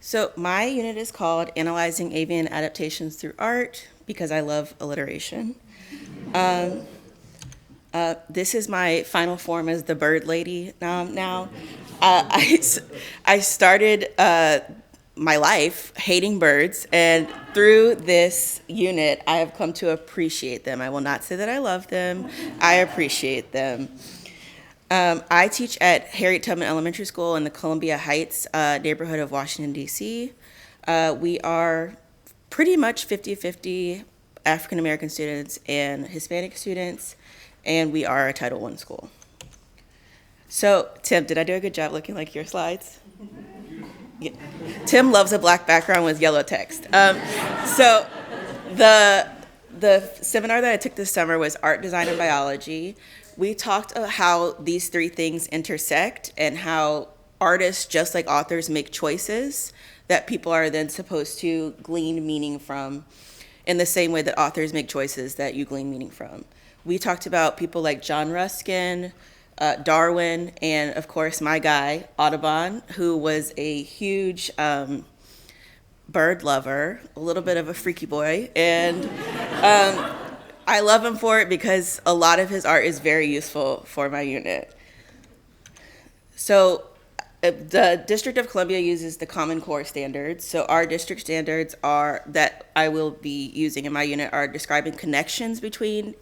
So my unit is called Analyzing Avian Adaptations Through Art because I love alliteration. Um, this is my final form as the bird lady now. Uh, I, s- I started my life hating birds, and through this unit, I have come to appreciate them. I will not say that I love them, I appreciate them. I teach at Tubman Elementary School in the Columbia Heights neighborhood of Washington, D.C. We are pretty much 50-50 African American students and Hispanic students, and we are a Title I school. So, Tim, did I do a good job looking like your slides? Yeah. Tim loves a black background with yellow text. So, the the seminar that I took this summer was art, design, and biology. We talked about how these three things intersect and how artists, just like authors, make choices that people are then supposed to glean meaning from in the same way that authors make choices that you glean meaning from. We talked about people like John Ruskin, Darwin, and of course my guy, Audubon, who was a huge bird lover, a little bit of a freaky boy, and I love him for it because a lot of his art is very useful for my unit. So the District of Columbia uses the Common Core standards. So our district standards are that I will be using in my unit are describing connections between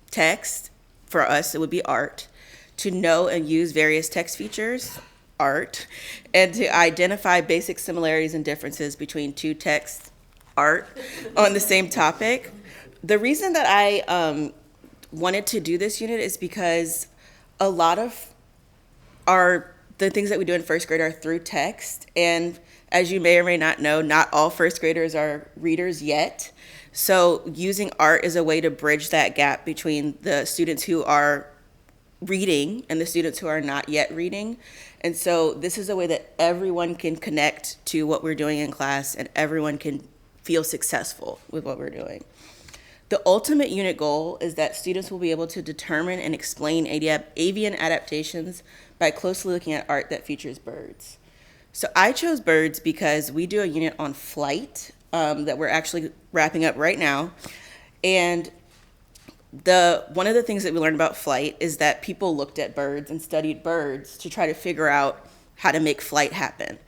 text. For us, it would be art. To know and use various text features, art, and to identify basic similarities and differences between two texts, art, on the same topic. The reason that I wanted to do this unit is because a lot of the things that we do in first grade are through text, and as you may or may not know, not all first graders are readers yet. So using art is a way to bridge that gap between the students who are reading and the students who are not yet reading. And so this is a way that everyone can connect to what we're doing in class and everyone can feel successful with what we're doing. The ultimate unit goal is that students will be able to determine and explain avian adaptations by closely looking at art that features birds. So I chose birds because we do a unit on flight that we're actually wrapping up right now. And one of the things that we learned about flight is that people looked at birds and studied birds to try to figure out how to make flight happen.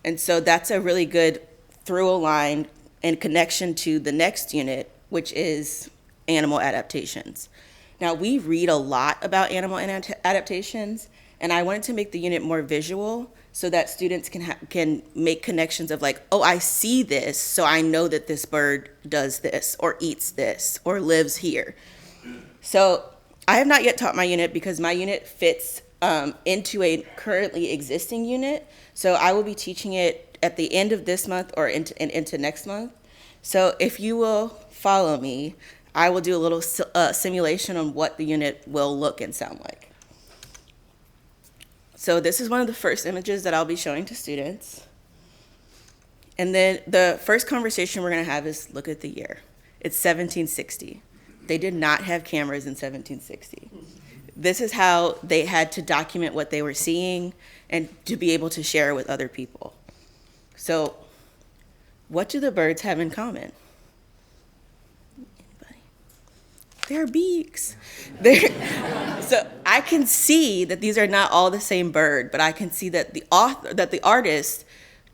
And so that's a really good through line and connection to the next unit, which is animal adaptations. Now, we read a lot about animal adaptations, and I wanted to make the unit more visual so that students can make connections of like, oh, I see this, so I know that this bird does this, or eats this, or lives here. So I have not yet taught my unit because my unit fits into a currently existing unit. So I will be teaching it at the end of this month or into next month. So if you will follow me, I will do a little simulation on what the unit will look and sound like. So this is one of the first images that I'll be showing to students. And then the first conversation we're going to have is look at the year. It's 1760. They did not have cameras in 1760. This is how they had to document what they were seeing and to be able to share with other people. So what do the birds have in common? Anybody? They're beaks. So I can see that these are not all the same bird, but I can see that the artist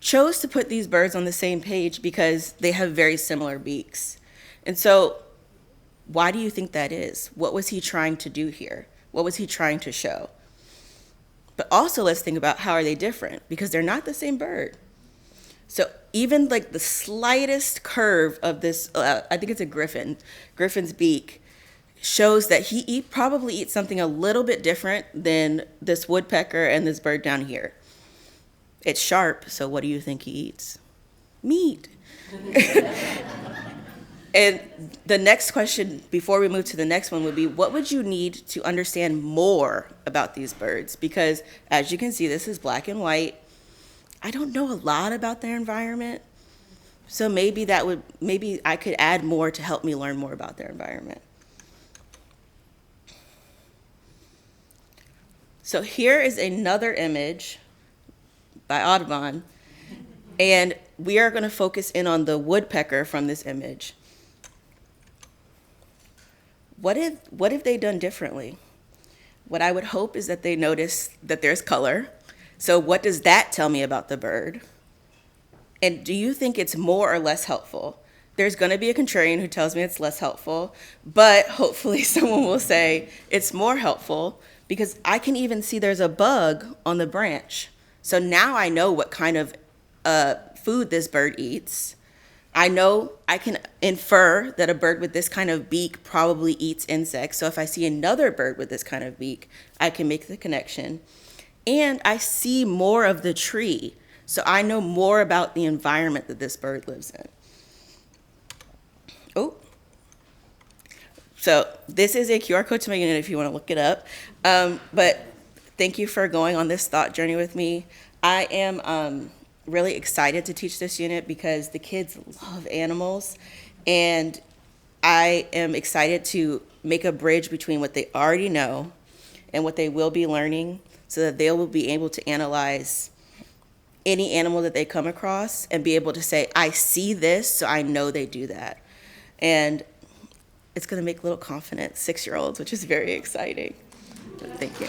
chose to put these birds on the same page because they have very similar beaks. And so why do you think that is? What was he trying to do here? What was he trying to show? But also let's think about how are they different, because they're not the same bird. So even like the slightest curve of this, I think it's a griffin's beak, shows that he probably eats something a little bit different than this woodpecker and this bird down here. It's sharp, so what do you think he eats? Meat. And the next question, before we move to the next one, would be, what would you need to understand more about these birds? Because as you can see, this is black and white. I don't know a lot about their environment. So maybe I could add more to help me learn more about their environment. So here is another image by Audubon. And we are going to focus in on the woodpecker from this image. What if they done differently? What I would hope is that they notice that there's color. So what does that tell me about the bird? And do you think it's more or less helpful? There's going to be a contrarian who tells me it's less helpful, but hopefully someone will say it's more helpful because I can even see there's a bug on the branch. So now I know what kind of food this bird eats. I know I can infer that a bird with this kind of beak probably eats insects. So if I see another bird with this kind of beak, I can make the connection. And I see more of the tree. So I know more about the environment that this bird lives in. Oh, so this is a QR code to my unit if you want to look it up. But thank you for going on this thought journey with me. I am really excited to teach this unit because the kids love animals, and I am excited to make a bridge between what they already know and what they will be learning so that they will be able to analyze any animal that they come across and be able to say, I see this, so I know they do that. And it's going to make little confident 6-year-olds, which is very exciting. Thank you.